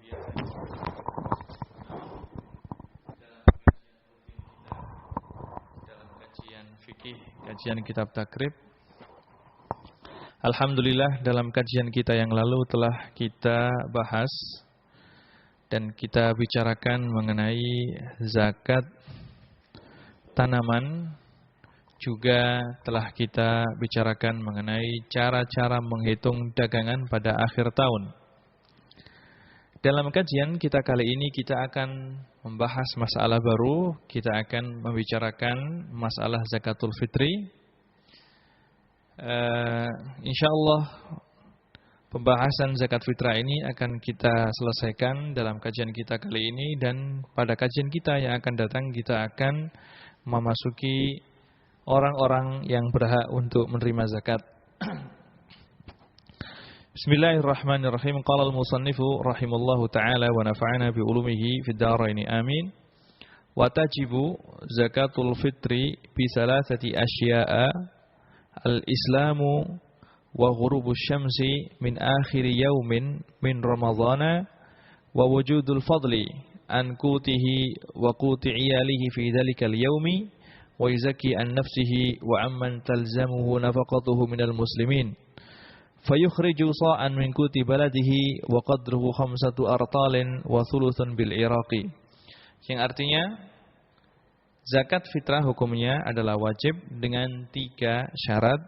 dalam kajian fikih, kajian kitab takrib. Alhamdulillah, dalam kajian kita yang lalu telah kita bahas dan kita bicarakan mengenai zakat tanaman. Juga telah kita bicarakan mengenai cara-cara menghitung dagangan pada akhir tahun. Dalam kajian kita kali ini kita akan membahas masalah baru. Kita akan membicarakan masalah zakatul fitri. InsyaAllah pembahasan zakat fitrah ini akan kita selesaikan dalam kajian kita kali ini. Dan pada kajian kita yang akan datang kita akan memasuki orang-orang yang berhak untuk menerima zakat. Bismillahirrahmanirrahim. Qala al-musannifu rahimallahu ta'ala wa nafa'ana bi ulumihi fid dharain amin. Wa tajibu zakatul fitri bi salasati asya'a: al-islamu wa ghurubus syamsi min akhir yaumin min ramadhana wa wujudul fadli an qutihi wa quti iyalihi fi dhalikal yaumi wa yuzakki an nafsihi wa amman talzamuhu nafaqatuhu minal muslimin fayukhriju sa'an min quti baladihi wa qadruhu 5 artalin wa thuluthun bil iraqi. Yang artinya zakat fitrah hukumnya adalah wajib dengan 3 syarat.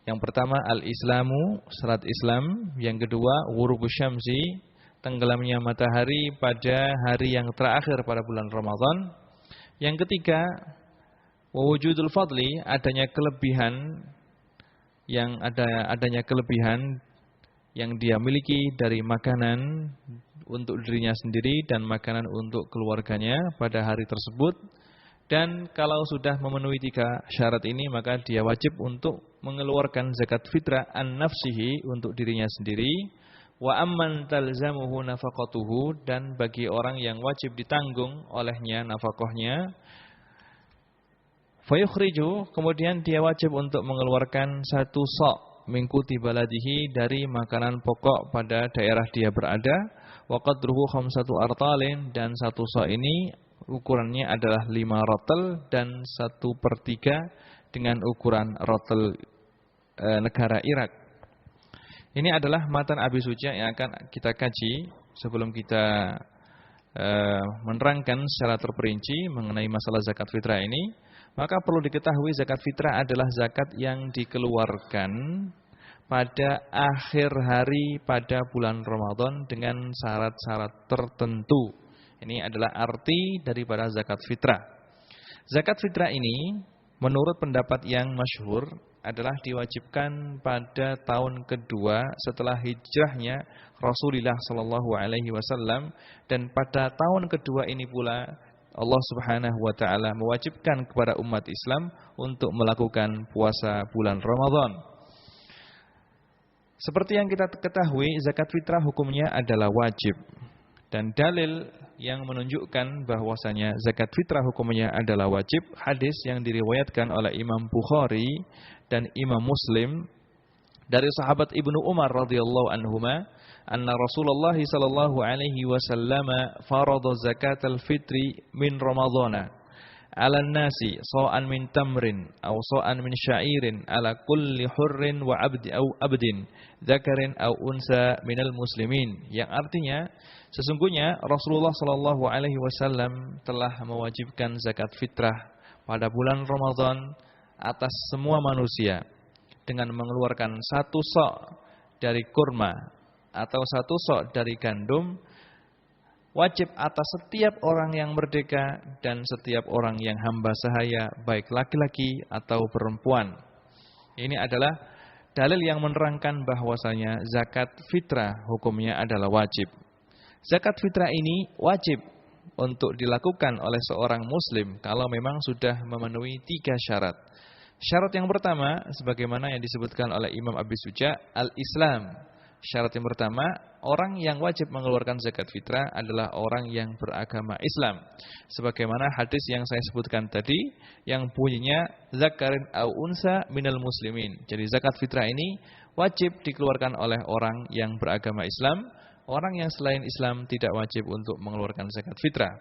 Yang pertama al-islamu, syarat Islam. Yang kedua ghurubus syamsi, tenggelamnya matahari pada hari yang terakhir pada bulan Ramadan. Yang ketiga, wujudul fadli, adanya kelebihan yang dia miliki dari makanan untuk dirinya sendiri dan makanan untuk keluarganya pada hari tersebut. Dan kalau sudah memenuhi 3 syarat ini, maka dia wajib untuk mengeluarkan zakat fitrah an nafsihi, untuk dirinya sendiri, wa amman talzamuhu nafaqatuhu, dan bagi orang yang wajib ditanggung olehnya nafkahnya, fayukhriju, kemudian dia wajib untuk mengeluarkan 1 sa' min quti baladihi, dari makanan pokok pada daerah dia berada, wa qadruhu 5 artalin, dan 1 sa' ini ukurannya adalah 5 rotel dan 1/3 dengan ukuran rotel negara Irak. Ini adalah matan Abi Suja yang akan kita kaji sebelum kita menerangkan secara terperinci mengenai masalah zakat fitrah ini. Maka perlu diketahui zakat fitrah adalah zakat yang dikeluarkan pada akhir hari pada bulan Ramadan dengan syarat-syarat tertentu. Ini adalah arti daripada zakat fitrah. Zakat fitrah ini menurut pendapat yang masyhur adalah diwajibkan pada tahun kedua setelah hijrahnya Rasulullah SAW, dan pada tahun kedua ini pula Allah Subhanahu wa taala mewajibkan kepada umat Islam untuk melakukan puasa bulan Ramadan. Seperti yang kita ketahui, zakat fitrah hukumnya adalah wajib. Dan dalil yang menunjukkan bahwasanya zakat fitrah hukumnya adalah wajib, hadis yang diriwayatkan oleh Imam Bukhari dan Imam Muslim dari sahabat Ibnu Umar radhiyallahu anhuma, anna Rasulullah sallallahu alaihi wasallam farada zakatal fitri min Ramadhana 'alan nasi sa'an min tamrin aw sa'an min sya'irin ala kulli hurrin wa 'abdin dzakarin aw unsa minal muslimin. Yang artinya sesungguhnya Rasulullah sallallahu alaihi wasallam telah mewajibkan zakat fitrah pada bulan Ramadan atas semua manusia dengan mengeluarkan 1 sa' dari kurma atau 1 sa' dari gandum, wajib atas setiap orang yang merdeka dan setiap orang yang hamba sahaya, baik laki-laki atau perempuan. Ini adalah dalil yang menerangkan bahwasanya zakat fitrah hukumnya adalah wajib. Zakat fitrah ini wajib untuk dilakukan oleh seorang muslim kalau memang sudah memenuhi 3 syarat. Syarat yang pertama, sebagaimana yang disebutkan oleh Imam Abi Suja, al-Islam. Syarat yang pertama, orang yang wajib mengeluarkan zakat fitrah adalah orang yang beragama Islam. Sebagaimana hadis yang saya sebutkan tadi, yang bunyinya zakarin au unsa minal muslimin. Jadi zakat fitrah ini wajib dikeluarkan oleh orang yang beragama Islam, orang yang selain Islam tidak wajib untuk mengeluarkan zakat fitrah.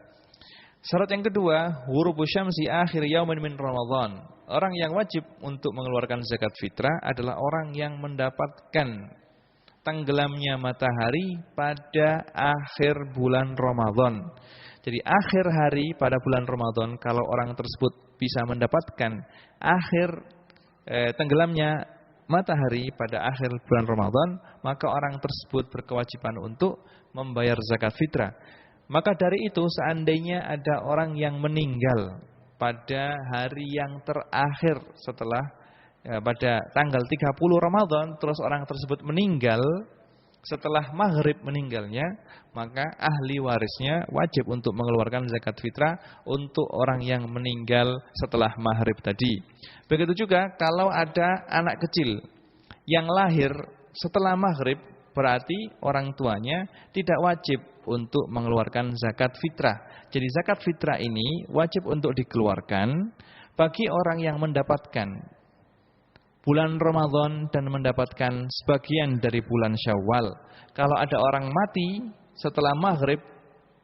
Syarat yang kedua, ghurubu syamsi akhir yaumin min Ramadan. Orang yang wajib untuk mengeluarkan zakat fitrah adalah orang yang mendapatkan tenggelamnya matahari pada akhir bulan Ramadan. Jadi akhir hari pada bulan Ramadan, kalau orang tersebut bisa mendapatkan tenggelamnya matahari pada akhir bulan Ramadan, maka orang tersebut berkewajiban untuk membayar zakat fitrah. Maka dari itu, seandainya ada orang yang meninggal pada hari yang terakhir setelah pada tanggal 30 Ramadan, terus orang tersebut meninggal setelah maghrib meninggalnya, maka ahli warisnya wajib untuk mengeluarkan zakat fitrah untuk orang yang meninggal setelah maghrib tadi. Begitu juga kalau ada anak kecil yang lahir setelah maghrib, berarti orang tuanya tidak wajib untuk mengeluarkan zakat fitrah. Jadi zakat fitrah ini wajib untuk dikeluarkan bagi orang yang mendapatkan bulan Ramadan dan mendapatkan sebagian dari bulan Syawal. Kalau ada orang mati setelah maghrib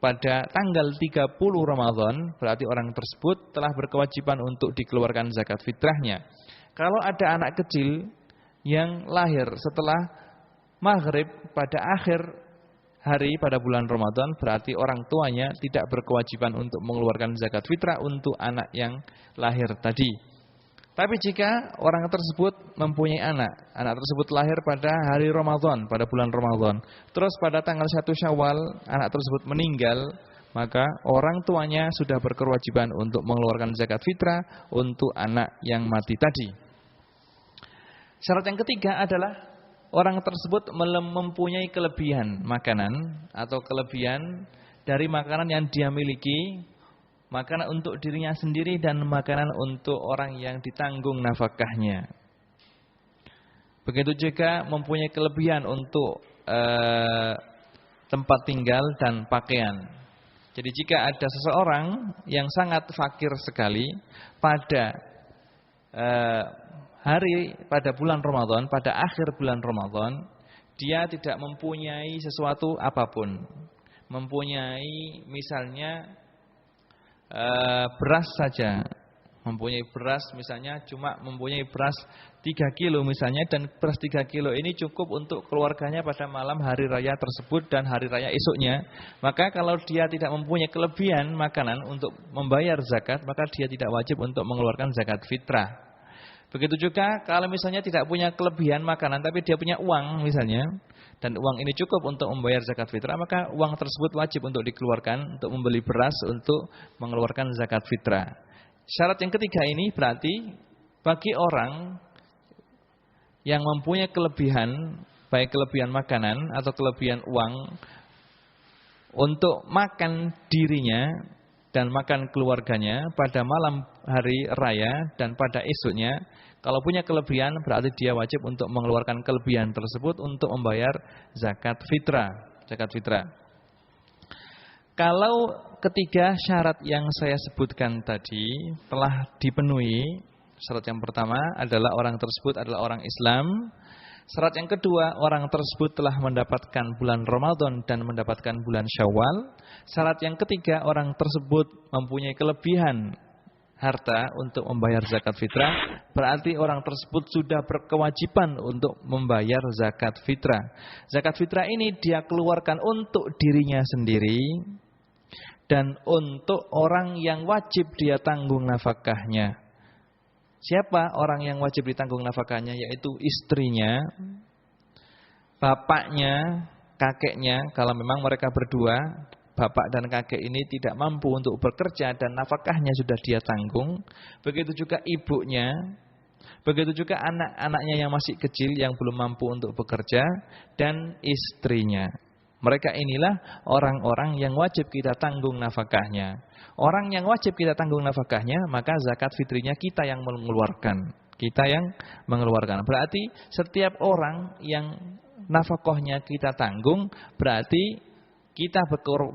pada tanggal 30 Ramadan, berarti orang tersebut telah berkewajiban untuk dikeluarkan zakat fitrahnya. Kalau ada anak kecil yang lahir setelah maghrib pada akhir hari pada bulan Ramadan, berarti orang tuanya tidak berkewajiban untuk mengeluarkan zakat fitrah untuk anak yang lahir tadi. Tapi jika orang tersebut mempunyai anak tersebut lahir pada hari Ramadan, pada bulan Ramadan, terus pada tanggal 1 Syawal anak tersebut meninggal, maka orang tuanya sudah berkewajiban untuk mengeluarkan zakat fitrah untuk anak yang mati tadi. Syarat yang ketiga adalah orang tersebut mempunyai kelebihan makanan atau kelebihan dari makanan yang dia miliki, makanan untuk dirinya sendiri dan makanan untuk orang yang ditanggung nafkahnya. Begitu juga mempunyai kelebihan untuk tempat tinggal dan pakaian. Jadi jika ada seseorang yang sangat fakir sekali pada pada bulan Ramadan, pada akhir bulan Ramadan, dia tidak mempunyai sesuatu apapun. Mempunyai misalnya beras saja. Mempunyai beras misalnya cuma mempunyai beras 3 kilo misalnya, dan beras 3 kilo ini cukup untuk keluarganya pada malam hari raya tersebut dan hari raya esoknya. Maka kalau dia tidak mempunyai kelebihan makanan untuk membayar zakat, maka dia tidak wajib untuk mengeluarkan zakat fitrah. Begitu juga kalau misalnya tidak punya kelebihan makanan tapi dia punya uang misalnya, dan uang ini cukup untuk membayar zakat fitrah, maka uang tersebut wajib untuk dikeluarkan untuk membeli beras untuk mengeluarkan zakat fitrah. Syarat yang ketiga ini berarti bagi orang yang mempunyai kelebihan, baik kelebihan makanan atau kelebihan uang untuk makan dirinya dan makan keluarganya pada malam hari raya dan pada esoknya, kalau punya kelebihan berarti dia wajib untuk mengeluarkan kelebihan tersebut untuk membayar zakat fitrah. Kalau ketiga syarat yang saya sebutkan tadi telah dipenuhi, syarat yang pertama adalah orang tersebut adalah orang Islam. Syarat yang kedua, orang tersebut telah mendapatkan bulan Ramadan dan mendapatkan bulan Syawal. Syarat yang ketiga, orang tersebut mempunyai kelebihan harta untuk membayar zakat fitrah. Berarti orang tersebut sudah berkewajiban untuk membayar zakat fitrah. Zakat fitrah ini dia keluarkan untuk dirinya sendiri dan untuk orang yang wajib dia tanggung nafkahnya. Siapa orang yang wajib ditanggung nafkahnya? Yaitu istrinya, bapaknya, kakeknya. Kalau memang mereka berdua, bapak dan kakek ini tidak mampu untuk bekerja dan nafkahnya sudah dia tanggung. Begitu juga ibunya, begitu juga anak-anaknya yang masih kecil yang belum mampu untuk bekerja, dan istrinya. Mereka inilah orang-orang yang wajib kita tanggung nafkahnya. Orang yang wajib kita tanggung nafkahnya, maka zakat fitrinya kita yang mengeluarkan. Berarti setiap orang yang nafkahnya kita tanggung, berarti kita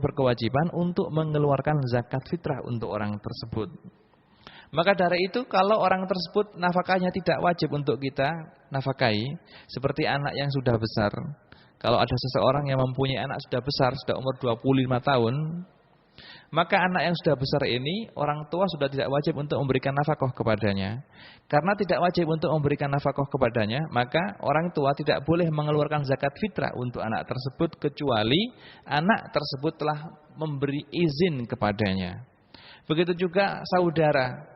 berkewajiban untuk mengeluarkan zakat fitrah untuk orang tersebut. Maka dari itu kalau orang tersebut nafkahnya tidak wajib untuk kita nafkahi, seperti anak yang sudah besar, Kalau ada seseorang yang mempunyai anak sudah besar, sudah umur 25 tahun, maka anak yang sudah besar ini, orang tua sudah tidak wajib untuk memberikan nafkah kepadanya. Karena tidak wajib untuk memberikan nafkah kepadanya, maka orang tua tidak boleh mengeluarkan zakat fitrah untuk anak tersebut, kecuali anak tersebut telah memberi izin kepadanya. Begitu juga saudara,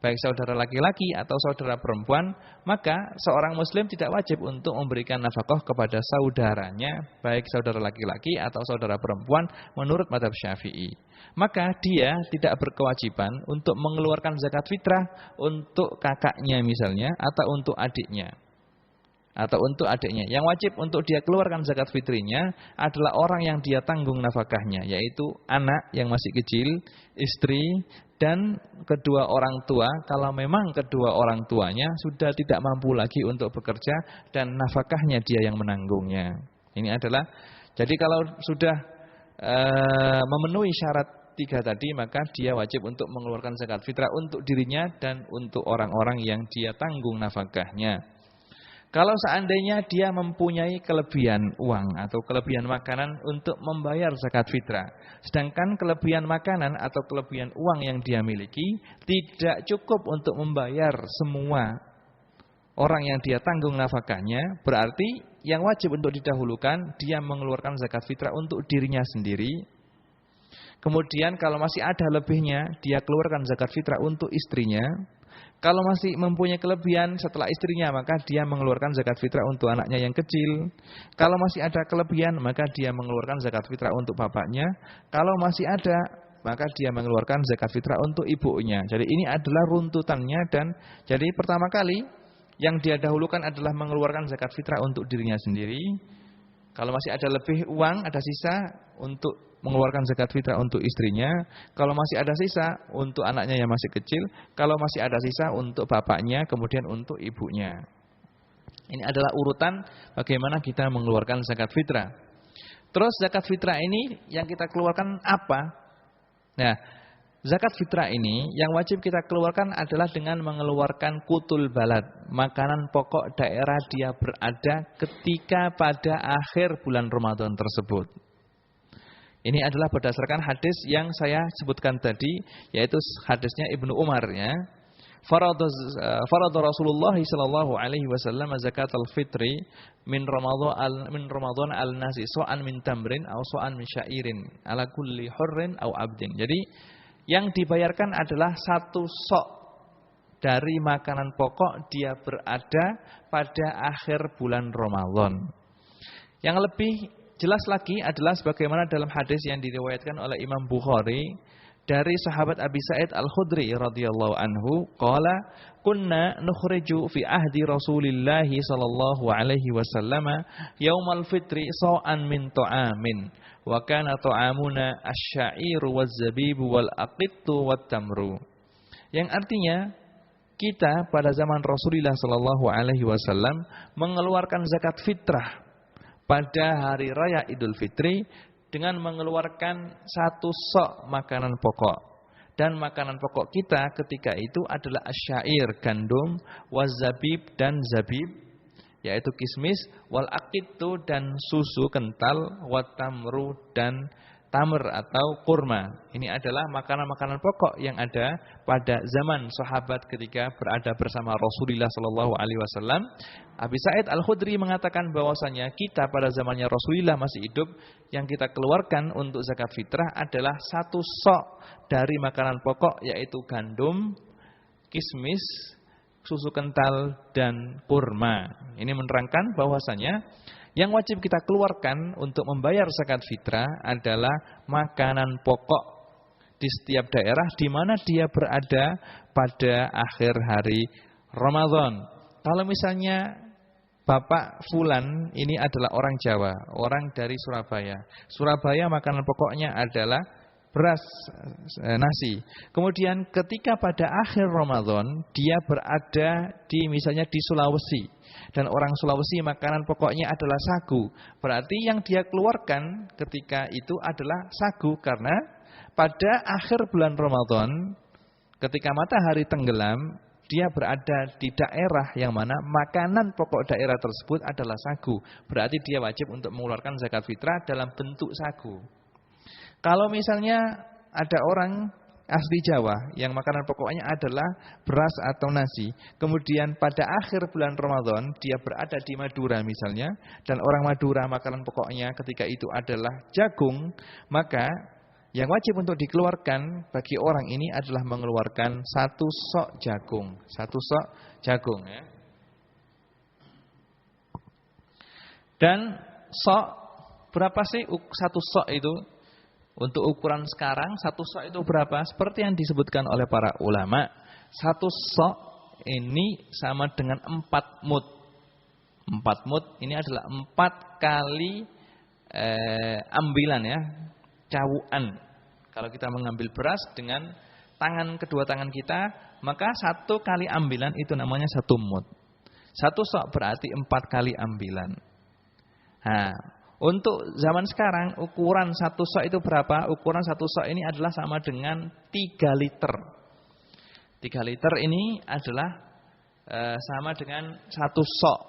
baik saudara laki-laki atau saudara perempuan, maka seorang muslim tidak wajib untuk memberikan nafkah kepada saudaranya, baik saudara laki-laki atau saudara perempuan menurut mazhab Syafi'i. Maka dia tidak berkewajiban untuk mengeluarkan zakat fitrah untuk kakaknya misalnya, atau untuk adiknya. Yang wajib untuk dia keluarkan zakat fitrinya adalah orang yang dia tanggung nafkahnya, yaitu anak yang masih kecil, istri, dan kedua orang tua. Kalau memang kedua orang tuanya sudah tidak mampu lagi untuk bekerja dan nafkahnya dia yang menanggungnya. Ini adalah, jadi kalau sudah memenuhi syarat 3 tadi, maka dia wajib untuk mengeluarkan zakat fitrah untuk dirinya dan untuk orang-orang yang dia tanggung nafkahnya. Kalau seandainya dia mempunyai kelebihan uang atau kelebihan makanan untuk membayar zakat fitrah, sedangkan kelebihan makanan atau kelebihan uang yang dia miliki tidak cukup untuk membayar semua orang yang dia tanggung nafkahnya, berarti yang wajib untuk didahulukan dia mengeluarkan zakat fitrah untuk dirinya sendiri. Kemudian kalau masih ada lebihnya, dia keluarkan zakat fitrah untuk istrinya. Kalau masih mempunyai kelebihan setelah istrinya, maka dia mengeluarkan zakat fitrah untuk anaknya yang kecil. Kalau masih ada kelebihan, maka dia mengeluarkan zakat fitrah untuk bapaknya. Kalau masih ada, maka dia mengeluarkan zakat fitrah untuk ibunya. Jadi ini adalah runtutannya, dan jadi pertama kali yang dia dahulukan adalah mengeluarkan zakat fitrah untuk dirinya sendiri. Kalau masih ada lebih uang, ada sisa untuk mengeluarkan zakat fitrah untuk istrinya. Kalau masih ada sisa untuk anaknya yang masih kecil. Kalau masih ada sisa untuk bapaknya, kemudian untuk ibunya. Ini adalah urutan bagaimana kita mengeluarkan zakat fitrah. Terus zakat fitrah ini yang kita keluarkan apa? Nah, zakat fitrah ini yang wajib kita keluarkan adalah dengan mengeluarkan kutul balad, makanan pokok daerah dia berada ketika pada akhir bulan Ramadan tersebut. Ini adalah berdasarkan hadis yang saya sebutkan tadi, yaitu hadisnya Ibnu Umar, ya. Farada Rasulullah sallallahu alaihi wasallam zakatul fitri min Ramadan al-nasi so'an min tamrin aw so'an min syairin ala kulli hurrin aw abdin. Jadi yang dibayarkan adalah 1 sok dari makanan pokok dia berada pada akhir bulan Ramadan. Yang lebih jelas lagi adalah sebagaimana dalam hadis yang diriwayatkan oleh Imam Bukhari dari sahabat Abi Sa'id Al-Khudri radhiyallahu anhu, qala kunna nukhriju fi ahdi Rasulillah sallallahu alaihi wasallam yaumal fitri sa'an min ta'amin wa kana ta'amuna asy-sya'iru waz-zabibu wal aqittu wat tamru. Yang artinya kita pada zaman Rasulullah sallallahu alaihi wasallam mengeluarkan zakat fitrah pada hari raya Idul Fitri dengan mengeluarkan 1 sok makanan pokok. Dan makanan pokok kita ketika itu adalah asyair, gandum, wazabib dan zabib, yaitu kismis, wal aqitu dan susu kental, watamru dan tamr atau kurma. Ini adalah makanan-makanan pokok yang ada pada zaman sahabat ketika berada bersama Rasulullah sallallahu alaihi wasallam. Abi Sa'id Al-Khudri mengatakan bahwasanya kita pada zamannya Rasulullah masih hidup, yang kita keluarkan untuk zakat fitrah adalah 1 sok dari makanan pokok, yaitu gandum, kismis, susu kental dan kurma. Ini menerangkan bahwasanya yang wajib kita keluarkan untuk membayar zakat fitrah adalah makanan pokok di setiap daerah di mana dia berada pada akhir hari Ramadan. Kalau misalnya Bapak Fulan ini adalah orang Jawa, orang dari Surabaya. Surabaya makanan pokoknya adalah beras, nasi. Kemudian ketika pada akhir Ramadan dia berada di misalnya di Sulawesi, dan orang Sulawesi makanan pokoknya adalah sagu. Berarti yang dia keluarkan ketika itu adalah sagu, karena pada akhir bulan Ramadan ketika matahari tenggelam dia berada di daerah yang mana makanan pokok daerah tersebut adalah sagu. Berarti dia wajib untuk mengeluarkan zakat fitrah dalam bentuk sagu. Kalau misalnya ada orang asli Jawa yang makanan pokoknya adalah beras atau nasi, kemudian pada akhir bulan Ramadan dia berada di Madura misalnya, dan orang Madura makanan pokoknya ketika itu adalah jagung, maka yang wajib untuk dikeluarkan bagi orang ini adalah mengeluarkan 1 sok jagung. 1 sok jagung ya. Dan sok, berapa sih 1 sok itu? Untuk ukuran sekarang 1 sok itu berapa? Seperti yang disebutkan oleh para ulama, 1 sok ini sama dengan 4 mud. 4 mud ini adalah 4 kali ambilan ya, cawuan. Kalau kita mengambil beras dengan kedua tangan kita, maka 1 kali ambilan itu namanya 1 mud. 1 sok berarti 4 kali ambilan. Nah, untuk zaman sekarang ukuran 1 sok itu berapa? Ukuran 1 sok ini adalah sama dengan 3 liter. 3 liter ini adalah sama dengan 1 sok.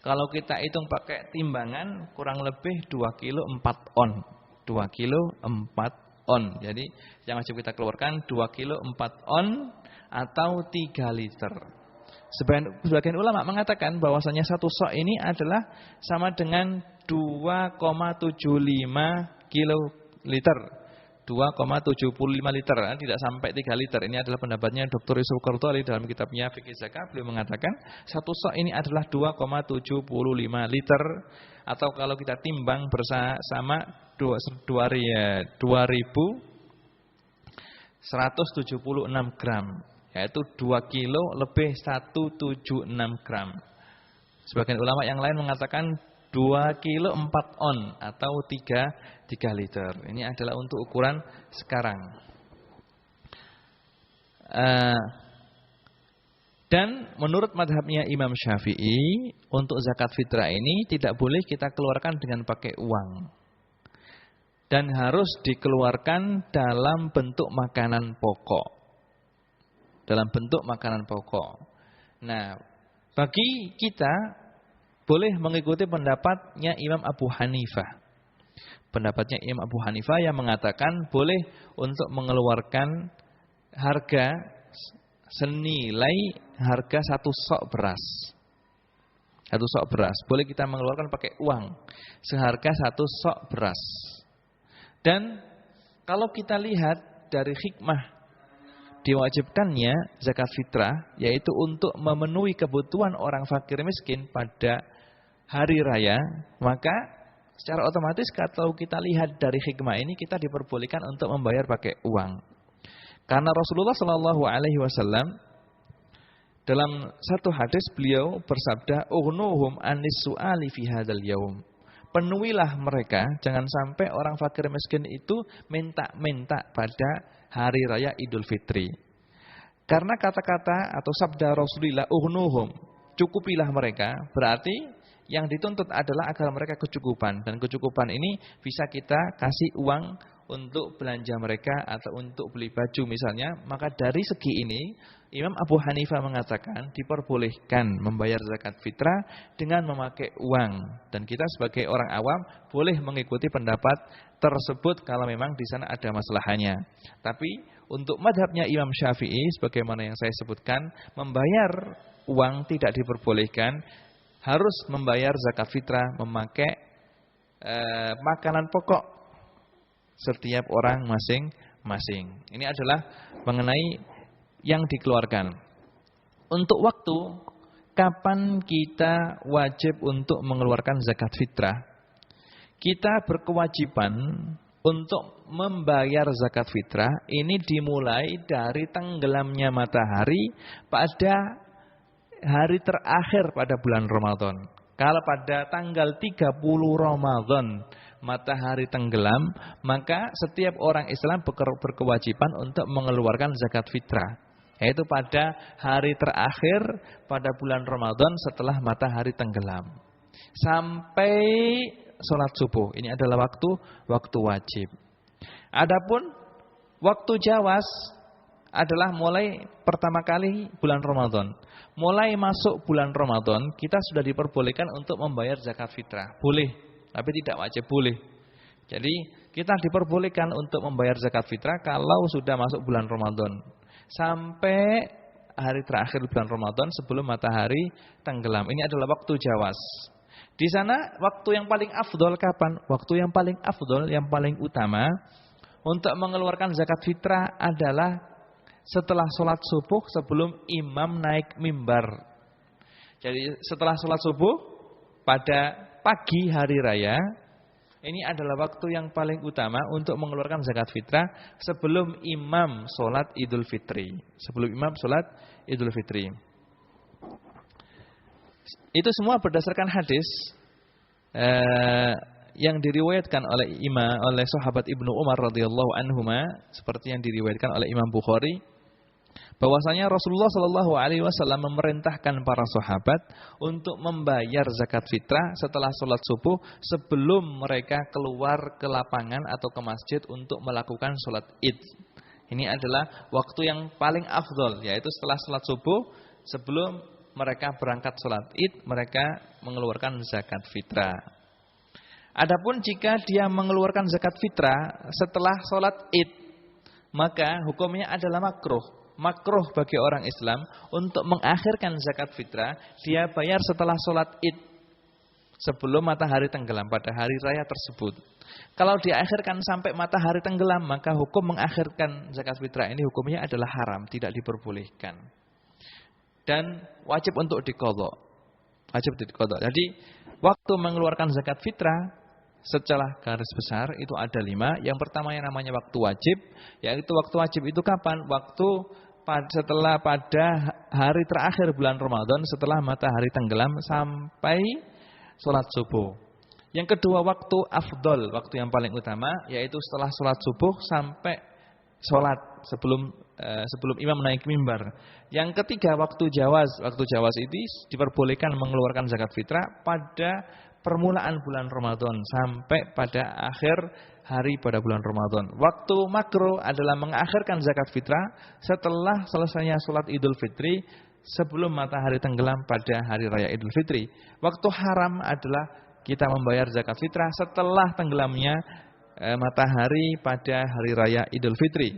Kalau kita hitung pakai timbangan kurang lebih 2 kilo 4 on. 2 kilo 4 on. Jadi yang wajib kita keluarkan 2 kilo 4 on atau 3 liter. Sebagian ulama mengatakan bahwasanya 1 sok ini adalah sama dengan 2,75 kiloliter. 2,75 liter, tidak sampai 3 liter. Ini adalah pendapatnya Dr. Yusuf Qardawi dalam kitabnya Fikih Zakat. Beliau mengatakan 1 sok ini adalah 2,75 liter. Atau kalau kita timbang bersama 2.176 gram. Yaitu 2 kilo lebih 176 gram. Sebagian ulama yang lain mengatakan 2 kilo 4 on atau 3 liter. Ini adalah untuk ukuran sekarang. Dan menurut madhabnya Imam Syafi'i, untuk zakat fitrah ini tidak boleh kita keluarkan dengan pakai uang. Dan harus dikeluarkan dalam bentuk makanan pokok. Dalam bentuk makanan pokok. Nah, bagi kita boleh mengikuti pendapatnya Imam Abu Hanifah. Pendapatnya Imam Abu Hanifah yang mengatakan boleh untuk mengeluarkan harga senilai harga 1 sok beras. 1 sok beras. Boleh kita mengeluarkan pakai uang. Seharga 1 sok beras. Dan kalau kita lihat dari hikmah diwajibkannya zakat fitrah, yaitu untuk memenuhi kebutuhan orang fakir miskin pada hari raya, maka secara otomatis kalau kita lihat dari hikmah ini, kita diperbolehkan untuk membayar pakai uang. Karena Rasulullah SAW dalam satu hadis beliau bersabda, "Ughnuhum anis su'ali fi hadzal yaum." Penuhilah mereka, jangan sampai orang fakir miskin itu minta-minta pada hari raya Idul Fitri. Karena kata-kata atau sabda Rasulullah, "Ughnuhum," cukupilah mereka, berarti yang dituntut adalah agar mereka kecukupan. Dan kecukupan ini bisa kita kasih uang untuk belanja mereka atau untuk beli baju misalnya. Maka dari segi ini Imam Abu Hanifah mengatakan diperbolehkan membayar zakat fitrah dengan memakai uang. Dan kita sebagai orang awam boleh mengikuti pendapat tersebut kalau memang di sana ada masalahnya. Tapi untuk madhabnya Imam Syafi'i sebagaimana yang saya sebutkan, membayar uang tidak diperbolehkan. Harus membayar zakat fitrah memakai makanan pokok setiap orang masing-masing. Ini adalah mengenai yang dikeluarkan. Untuk waktu, kapan kita wajib untuk mengeluarkan zakat fitrah? Kita berkewajiban untuk membayar zakat fitrah ini dimulai dari tenggelamnya matahari pada hari terakhir pada bulan Ramadan. Kalau pada tanggal 30 Ramadan matahari tenggelam, maka setiap orang Islam berkewajiban untuk mengeluarkan zakat fitrah. Yaitu pada hari terakhir pada bulan Ramadan setelah matahari tenggelam. Sampai sholat subuh. Ini adalah waktu wajib. Adapun waktu jawas adalah mulai pertama kali bulan Ramadan. Mulai masuk bulan Ramadan, kita sudah diperbolehkan untuk membayar zakat fitrah. Boleh, tapi tidak wajib, boleh. Jadi kita diperbolehkan untuk membayar zakat fitrah kalau sudah masuk bulan Ramadan. Sampai hari terakhir bulan Ramadan sebelum matahari tenggelam. Ini adalah waktu jawas. Di sana waktu yang paling afdol kapan? Waktu yang paling afdol, yang paling utama untuk mengeluarkan zakat fitrah adalah setelah sholat subuh sebelum imam naik mimbar. Jadi setelah sholat subuh pada pagi hari raya, ini adalah waktu yang paling utama untuk mengeluarkan zakat fitrah sebelum imam sholat Idul Fitri. Sebelum imam sholat Idul Fitri. Itu semua berdasarkan hadis yang diriwayatkan oleh sahabat Ibnu Umar radhiyallahu anhuma, seperti yang diriwayatkan oleh Imam Bukhari, bahwasanya Rasulullah Shallallahu Alaihi Wasallam memerintahkan para sahabat untuk membayar zakat fitrah setelah sholat subuh sebelum mereka keluar ke lapangan atau ke masjid untuk melakukan sholat id. Ini adalah waktu yang paling afdol, yaitu setelah sholat subuh sebelum mereka berangkat sholat id, mereka mengeluarkan zakat fitrah. Adapun jika dia mengeluarkan zakat fitrah setelah sholat id, maka hukumnya adalah makruh. Makruh bagi orang Islam untuk mengakhirkan zakat fitrah, dia bayar setelah sholat id sebelum matahari tenggelam pada hari raya tersebut. Kalau diakhirkan sampai matahari tenggelam, maka hukum mengakhirkan zakat fitrah ini hukumnya adalah haram, tidak diperbolehkan. Dan wajib untuk diqadha. Wajib diqadha. Jadi waktu mengeluarkan zakat fitrah secara garis besar itu ada 5. Yang pertama yang namanya waktu wajib, yaitu waktu wajib itu kapan? Waktu setelah pada hari terakhir bulan Ramadan, setelah matahari tenggelam sampai sholat subuh. Yang kedua waktu afdol, waktu yang paling utama, yaitu setelah sholat subuh sampai sholat sebelum imam naik mimbar. Yang ketiga waktu jawas. Waktu jawas ini diperbolehkan mengeluarkan zakat fitrah pada permulaan bulan Ramadan sampai pada akhir hari pada bulan Ramadan. Waktu makruh adalah mengakhirkan zakat fitrah setelah selesainya sholat Idul Fitri sebelum matahari tenggelam pada hari raya Idul Fitri. Waktu haram adalah kita membayar zakat fitrah setelah tenggelamnya matahari pada hari raya Idul Fitri.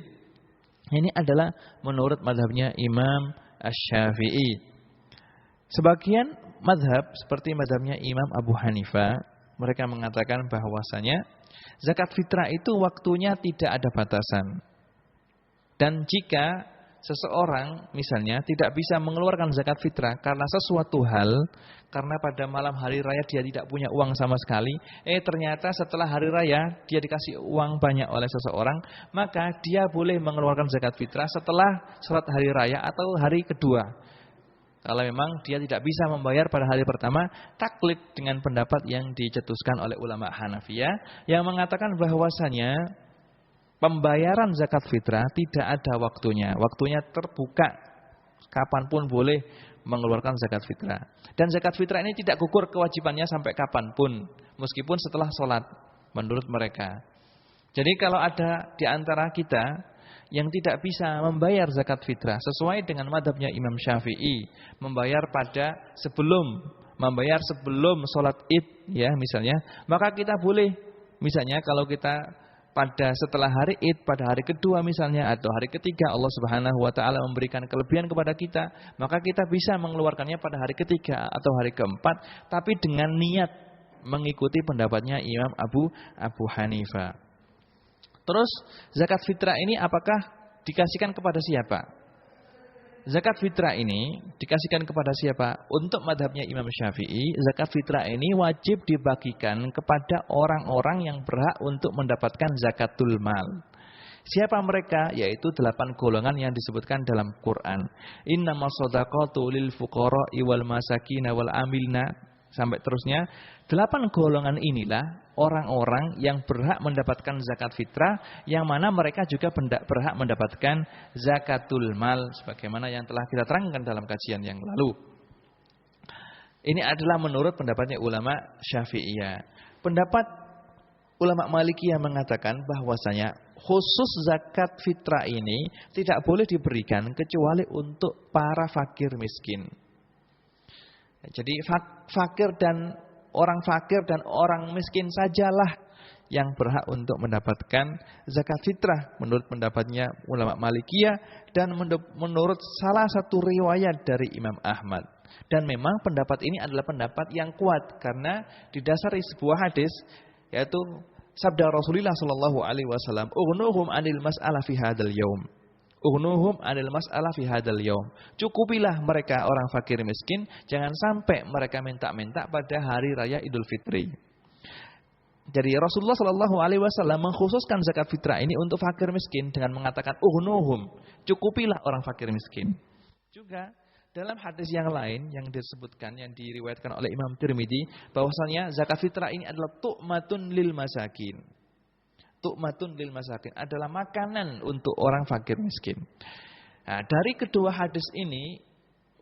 Ini adalah menurut mazhabnya Imam Asy-Syafi'i. Sebagian mazhab seperti mazhabnya Imam Abu Hanifah, mereka mengatakan bahwasanya zakat fitrah itu waktunya tidak ada batasan. Dan jika seseorang misalnya tidak bisa mengeluarkan zakat fitrah karena sesuatu hal, karena pada malam hari raya dia tidak punya uang sama sekali, ternyata setelah hari raya dia dikasih uang banyak oleh seseorang, maka dia boleh mengeluarkan zakat fitrah setelah sholat hari raya atau hari kedua. Kalau memang dia tidak bisa membayar pada hari pertama, taklid dengan pendapat yang dicetuskan oleh ulama Hanafiyah yang mengatakan bahwasanya pembayaran zakat fitrah tidak ada waktunya. Waktunya terbuka, kapanpun boleh mengeluarkan zakat fitrah. Dan zakat fitrah ini tidak gugur kewajibannya sampai kapanpun, meskipun setelah sholat, menurut mereka. Jadi kalau ada di antara kita yang tidak bisa membayar zakat fitrah sesuai dengan madhabnya Imam Syafi'i, membayar sebelum sholat id, ya misalnya, maka kita boleh, misalnya kalau kita pada setelah hari id, pada hari kedua misalnya, atau hari ketiga Allah Subhanahu Wa Taala memberikan kelebihan kepada kita, maka kita bisa mengeluarkannya pada hari ketiga atau hari keempat, tapi dengan niat mengikuti pendapatnya Imam Abu Hanifah. Terus zakat fitrah ini apakah dikasihkan kepada siapa? Zakat fitrah ini dikasihkan kepada siapa? Untuk madhabnya Imam Syafi'i, zakat fitrah ini wajib dibagikan kepada orang-orang yang berhak untuk mendapatkan zakatul mal. Siapa mereka? Yaitu 8 golongan yang disebutkan dalam Quran. Innamas shadaqatu lil fuqara'i wal masakin wal amilna, sampai terusnya. 8 golongan inilah orang-orang yang berhak mendapatkan zakat fitrah, yang mana mereka juga berhak mendapatkan zakatul mal, sebagaimana yang telah kita terangkan dalam kajian yang lalu. Ini adalah menurut pendapatnya ulama Syafi'iyah. Pendapat ulama Malikiyah mengatakan bahwasanya khusus zakat fitrah ini tidak boleh diberikan kecuali untuk para fakir miskin. Jadi fakir dan orang miskin sajalah yang berhak untuk mendapatkan zakat fitrah menurut pendapatnya ulama Malikiyah dan menurut salah satu riwayat dari Imam Ahmad. Dan memang pendapat ini adalah pendapat yang kuat karena didasari sebuah hadis yaitu sabda Rasulullah sallallahu alaihi wasallam, "Ughnuhum 'anil mas'alah fi hadzal yaum." Ughnuhum 'anil mas'alah fi hadzal yaum. Cukupilah mereka orang fakir miskin, jangan sampai mereka minta-minta pada hari raya Idul Fitri. Jadi Rasulullah sallallahu alaihi wasallam mengkhususkan zakat fitrah ini untuk fakir miskin dengan mengatakan ughnuhum, cukupilah orang fakir miskin. Juga dalam hadis yang lain yang disebutkan yang diriwayatkan oleh Imam Tirmidzi bahwasanya zakat fitrah ini adalah tu'matun lil masakin. Tu'matun lil masakin adalah makanan untuk orang fakir miskin. Nah, dari kedua hadis ini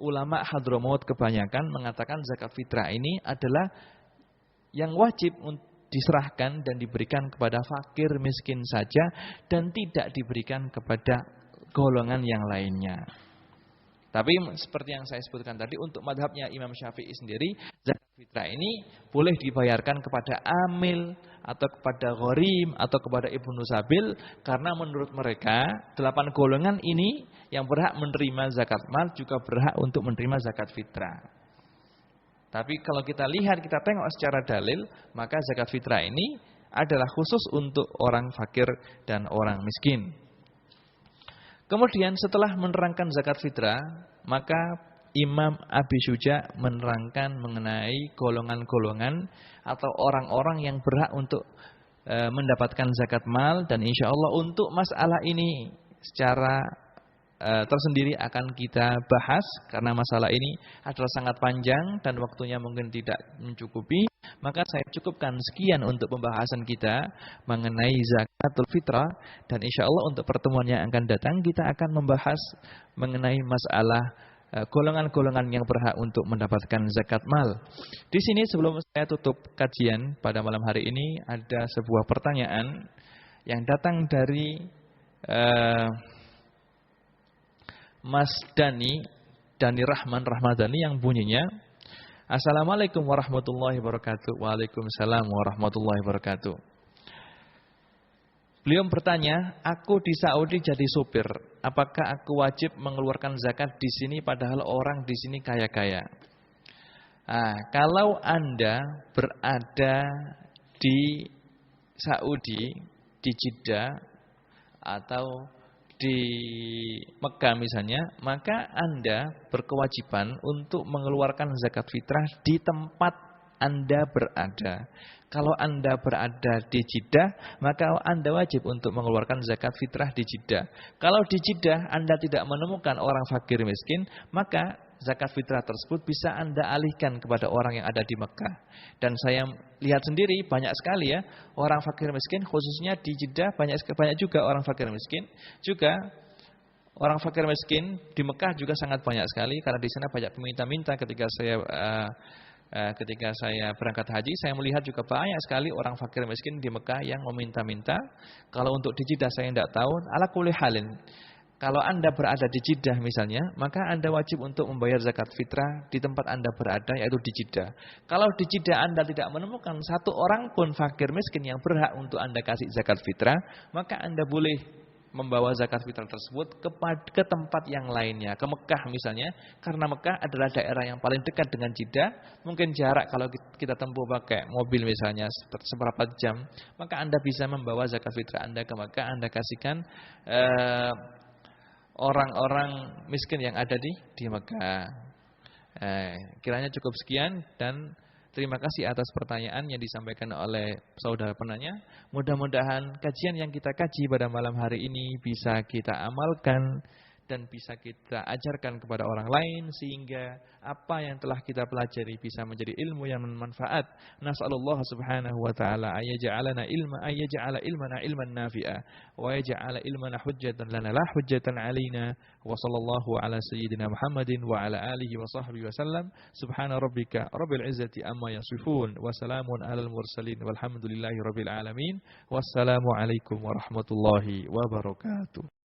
ulama Hadramaut kebanyakan mengatakan zakat fitrah ini adalah yang wajib diserahkan dan diberikan kepada fakir miskin saja dan tidak diberikan kepada golongan yang lainnya. Tapi seperti yang saya sebutkan tadi untuk madhabnya Imam Syafi'i sendiri zakat fitrah ini boleh dibayarkan kepada amil atau kepada gharim atau kepada ibnu sabil karena menurut mereka 8 golongan ini yang berhak menerima zakat mal juga berhak untuk menerima zakat fitrah. Tapi kalau kita lihat, kita tengok secara dalil, maka zakat fitrah ini adalah khusus untuk orang fakir dan orang miskin. Kemudian setelah menerangkan zakat fitrah, maka Imam Abi Syuja menerangkan mengenai golongan-golongan atau orang-orang yang berhak untuk mendapatkan zakat mal. Dan insya Allah untuk masalah ini secara tersendiri akan kita bahas karena masalah ini adalah sangat panjang dan waktunya mungkin tidak mencukupi. Maka saya cukupkan sekian untuk pembahasan kita mengenai zakatul fitrah dan insya Allah untuk pertemuan yang akan datang kita akan membahas mengenai masalah golongan-golongan yang berhak untuk mendapatkan zakat mal. Di sini sebelum saya tutup kajian pada malam hari ini ada sebuah pertanyaan yang datang dari Mas Dani Rahmadani yang bunyinya, Assalamualaikum warahmatullahi wabarakatuh. Waalaikumsalam warahmatullahi wabarakatuh. Beliau bertanya, aku di Saudi jadi supir, apakah aku wajib mengeluarkan zakat di sini padahal orang di sini kaya-kaya? Kalau Anda berada di Saudi, di Jeddah atau di Mekah misalnya, maka Anda berkewajiban untuk mengeluarkan zakat fitrah di tempat Anda berada. Kalau Anda berada di Jeddah, maka Anda wajib untuk mengeluarkan zakat fitrah di Jeddah. Kalau di Jeddah Anda tidak menemukan orang fakir miskin, maka zakat fitrah tersebut bisa Anda alihkan kepada orang yang ada di Mekah. Dan saya lihat sendiri banyak sekali ya orang fakir miskin, khususnya di Jeddah banyak juga orang fakir miskin. Juga orang fakir miskin di Mekah juga sangat banyak sekali karena di sana banyak peminta-minta. Ketika saya berangkat haji, saya melihat juga banyak sekali orang fakir miskin di Mekah yang meminta-minta. Kalau untuk di Jeddah saya tidak tahu. Ala kulli halin, kalau Anda berada di Jeddah misalnya, maka Anda wajib untuk membayar zakat fitrah di tempat Anda berada, yaitu di Jeddah. Kalau di Jeddah Anda tidak menemukan satu orang pun fakir miskin yang berhak untuk Anda kasih zakat fitrah, maka Anda boleh membawa zakat fitrah tersebut ke tempat yang lainnya, ke Mekah misalnya, karena Mekah adalah daerah yang paling dekat dengan Jeddah. Mungkin jarak kalau kita tempuh pakai mobil misalnya seberapa jam, maka Anda bisa membawa zakat fitrah Anda ke Mekah, Anda kasihkan orang-orang miskin yang ada di Mekah. Kiranya cukup sekian dan terima kasih atas pertanyaan yang disampaikan oleh saudara penanya. Mudah-mudahan kajian yang kita kaji pada malam hari ini bisa kita amalkan dan bisa kita ajarkan kepada orang lain, sehingga apa yang telah kita pelajari bisa menjadi ilmu yang bermanfaat. Nas'alullah subhanahu wa ta'ala ayyaj'alana ilmana ilman nafi'a wa yaj'ala ilmana hujjatan lana la hujjatan alaina. Wa sallallahu ala sayyidina Muhammadin wa ala alihi wa sahbihi wa sallam. Subhana rabbika rabbil izzati amma yasifun wa salamun alal mursalin walhamdulillahi rabbil alamin. Wassalamu alaikum warahmatullahi wabarakatuh.